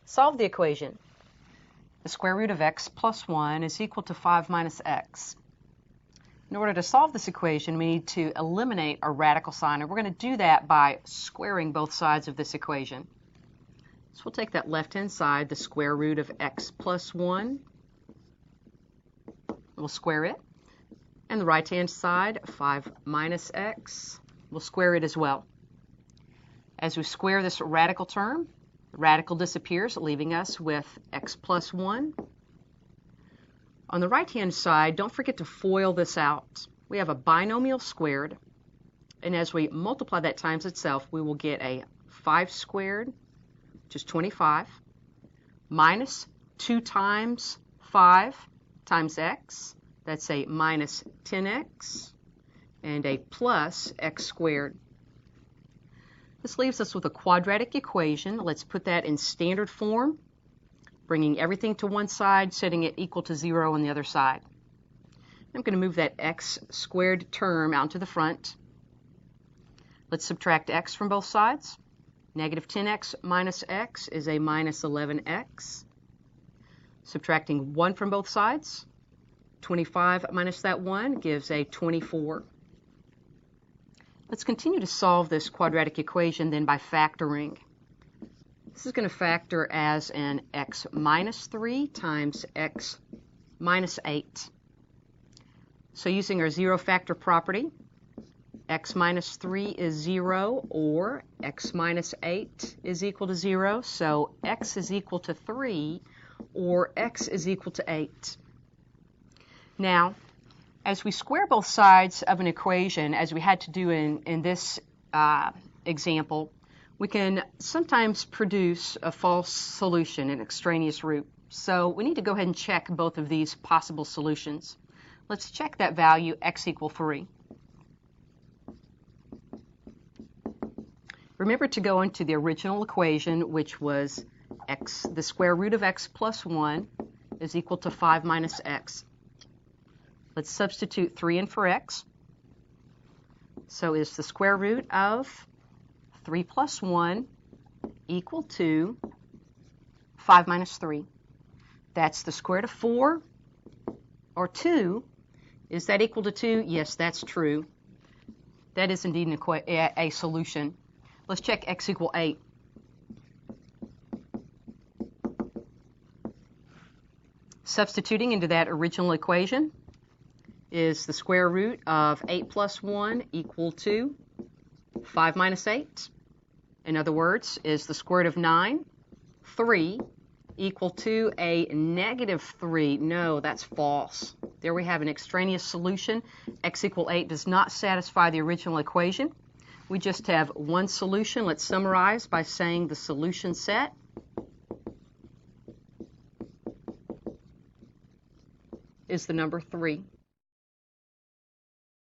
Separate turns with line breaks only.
Solve the equation. The square root of x plus 1 is equal to 5 minus x. In order to solve this equation, we need to eliminate our radical sign, and we're going to do that by squaring both sides of this equation. So we'll take that left-hand side, the square root of x plus 1. We'll square it. And the right-hand side, 5 minus x, we'll square it as well. As we square this radical term, the radical disappears, leaving us with x plus 1. On the right-hand side, don't forget to FOIL this out. We have a binomial squared, and as we multiply that times itself, we will get a 5 squared, which is 25, minus 2 times 5 times x, that's a minus 10x, and a plus x squared. This leaves us with a quadratic equation. Let's put that in standard form, bringing everything to one side, setting it equal to 0 on the other side. I'm going to move that x squared term out to the front. Let's subtract x from both sides. Negative 10x minus x is a minus 11x. Subtracting 1 from both sides, 25 minus that 1 gives a 24. Let's continue to solve this quadratic equation then by factoring. This is going to factor as an x minus 3 times x minus 8. So using our zero factor property, x minus 3 is 0, or x minus 8 is equal to 0. So x is equal to 3, or x is equal to 8. Now, as we square both sides of an equation, as we had to do in this example, we can sometimes produce a false solution, an extraneous root. So we need to go ahead and check both of these possible solutions. Let's check that value, x equal 3. Remember to go into the original equation, which was x, the square root of x plus 1 is equal to 5 minus x. Let's substitute 3 in for x. So is the square root of 3 plus 1 equal to 5 minus 3. That's the square root of 4, or 2. Is that equal to 2? Yes, that's true. That is indeed a solution. Let's check x equal 8. Substituting into that original equation, is the square root of 8 plus 1 equal to 5 minus 8? In other words, is the square root of 9, 3, equal to a negative 3? No, that's false. There we have an extraneous solution. X equal 8 does not satisfy the original equation. We just have one solution. Let's summarize by saying the solution set is the number 3.